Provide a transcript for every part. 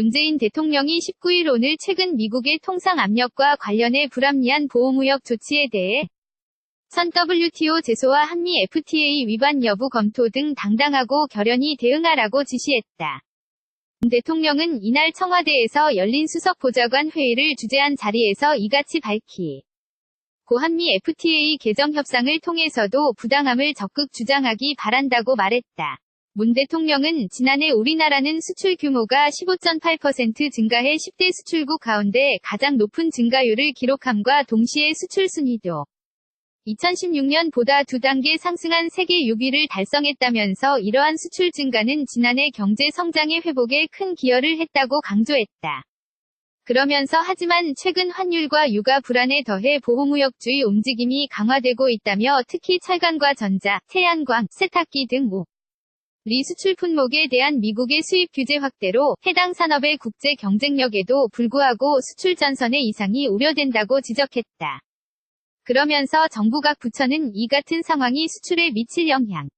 문재인 대통령이 19일 오늘 최근 미국의 통상 압력과 관련해 불합리한 보호무역 조치에 대해 선 WTO 제소와 한미 FTA 위반 여부 검토 등 당당하고 결연히 대응하라고 지시했다. 문 대통령은 이날 청와대에서 열린 수석보좌관 회의를 주재한 자리에서 이같이 밝히 고한미 FTA 개정 협상을 통해서도 부당함을 적극 주장하기 바란다고 말했다. 문 대통령은 지난해 우리나라는 수출 규모가 15.8% 증가해 10대 수출국 가운데 가장 높은 증가율을 기록함과 동시에 수출 순위도 2016년보다 2단계 상승한 세계 6위를 달성했다면서 이러한 수출 증가는 지난해 경제 성장의 회복에 큰 기여를 했다고 강조했다. 그러면서 하지만 최근 환율과 유가 불안에 더해 보호무역주의 움직임이 강화되고 있다며 특히 철강과 전자, 태양광, 세탁기 등 리 수출 품목에 대한 미국의 수입 규제 확대로 해당 산업의 국제 경쟁력에도 불구하고 수출 전선의 이상이 우려된다고 지적했다. 그러면서 정부 각 부처는 이 같은 상황이 수출에 미칠 영향을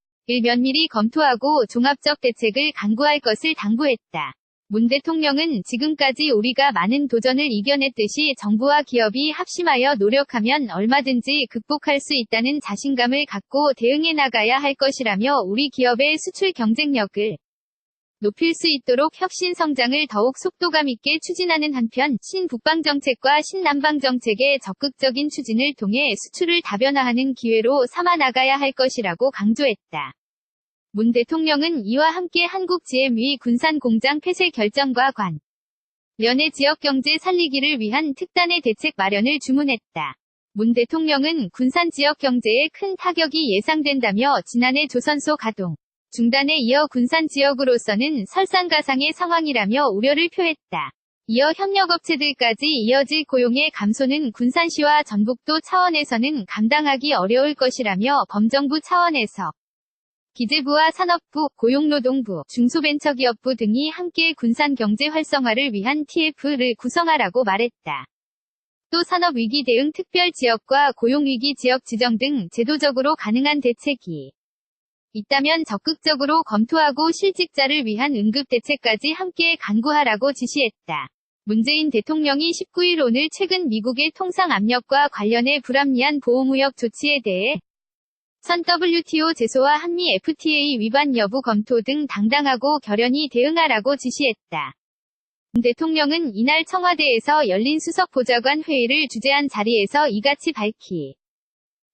면밀히 검토하고 종합적 대책을 강구할 것을 당부했다. 문 대통령은 지금까지 우리가 많은 도전을 이겨냈듯이 정부와 기업이 합심하여 노력하면 얼마든지 극복할 수 있다는 자신감을 갖고 대응해 나가야 할 것이라며 우리 기업의 수출 경쟁력을 높일 수 있도록 혁신 성장을 더욱 속도감 있게 추진하는 한편 신북방정책과 신남방정책의 적극적인 추진을 통해 수출을 다변화하는 기회로 삼아 나가야 할 것이라고 강조했다. 문 대통령은 이와 함께 한국 GM위 군산 공장 폐쇄 결정과 관련해 지역 경제 살리기를 위한 특단의 대책 마련을 주문했다. 문 대통령은 군산 지역 경제에 큰 타격이 예상된다며 지난해 조선소 가동 중단에 이어 군산 지역으로서는 설상가상의 상황이라며 우려를 표했다. 이어 협력업체들까지 이어질 고용의 감소는 군산시와 전북도 차원에서는 감당하기 어려울 것이라며 범정부 차원에서 기재부와 산업부, 고용노동부, 중소벤처기업부 등이 함께 군산 경제 활성화를 위한 TF를 구성하라고 말했다. 또 산업위기 대응 특별지역과 고용위기 지역 지정 등 제도적으로 가능한 대책이 있다면 적극적으로 검토하고 실직자를 위한 응급대책까지 함께 강구하라고 지시했다. 문재인 대통령이 19일 오늘 최근 미국의 통상 압력과 관련해 불합리한 보호무역 조치에 대해 선 WTO 제소와 한미 FTA 위반 여부 검토 등 당당하고 결연히 대응하라고 지시했다. 문 대통령은 이날 청와대에서 열린 수석보좌관 회의를 주재한 자리에서 이같이 밝히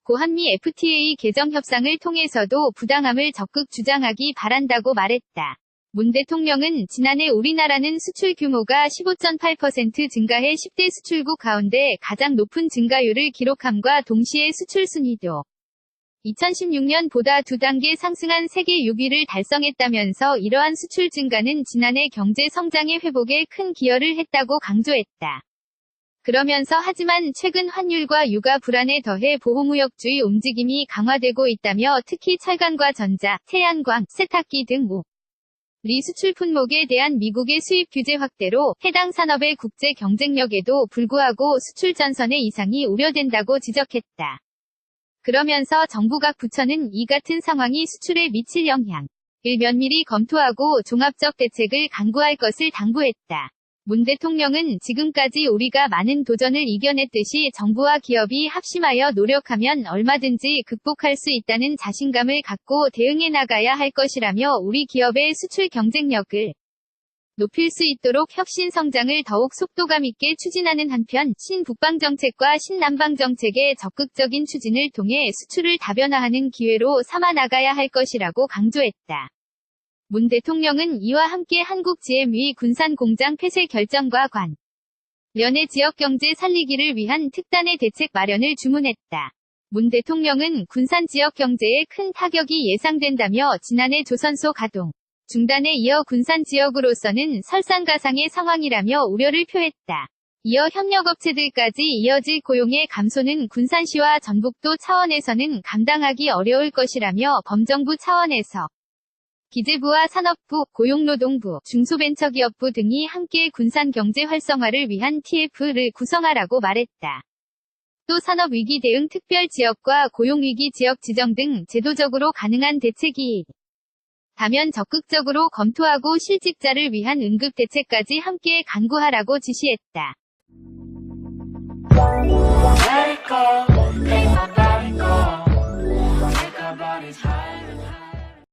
고한미 FTA 개정 협상을 통해서도 부당함을 적극 주장하기 바란다고 말했다. 문 대통령은 지난해 우리나라는 수출 규모가 15.8% 증가해 10대 수출국 가운데 가장 높은 증가율을 기록함과 동시에 수출 순위도 2016년보다 2단계 상승한 세계 6위를 달성했다면서 이러한 수출 증가는 지난해 경제 성장의 회복에 큰 기여를 했다고 강조했다. 그러면서 하지만 최근 환율과 유가 불안에 더해 보호무역주의 움직임이 강화되고 있다며 특히 철강과 전자, 태양광, 세탁기 등 리 수출 품목에 대한 미국의 수입 규제 확대로 해당 산업의 국제 경쟁력에도 불구하고 수출 전선의 이상이 우려된다고 지적했다. 그러면서 정부 각 부처는 이 같은 상황이 수출에 미칠 영향을 면밀히 검토하고 종합적 대책을 강구할 것을 당부했다. 문 대통령은 지금까지 우리가 많은 도전을 이겨냈듯이 정부와 기업이 합심하여 노력하면 얼마든지 극복할 수 있다는 자신감을 갖고 대응해 나가야 할 것이라며 우리 기업의 수출 경쟁력을 높일 수 있도록 혁신 성장을 더욱 속도감 있게 추진하는 한편 신북방정책과 신남방정책의 적극적인 추진을 통해 수출을 다변화하는 기회로 삼아 나가야 할 것이라고 강조했다. 문 대통령은 이와 함께 한국 GM위 군산 공장 폐쇄 결정과 관련해 지역 경제 살리기를 위한 특단의 대책 마련을 주문했다. 문 대통령은 군산 지역 경제에 큰 타격이 예상된다며 지난해 조선소 가동 중단에 이어 군산 지역으로서는 설상가상의 상황이라며 우려를 표했다. 이어 협력업체들까지 이어질 고용의 감소는 군산시와 전북도 차원에서는 감당하기 어려울 것이라며 범정부 차원에서 기재부와 산업부, 고용노동부, 중소벤처기업부 등이 함께 군산 경제 활성화를 위한 TF를 구성하라고 말했다. 또 산업위기 대응 특별지역과 고용위기 지역 지정 등 제도적으로 가능한 대책이 다면 적극적으로 검토하고 실직자를 위한 응급대책까지 함께 강구하라고 지시했다.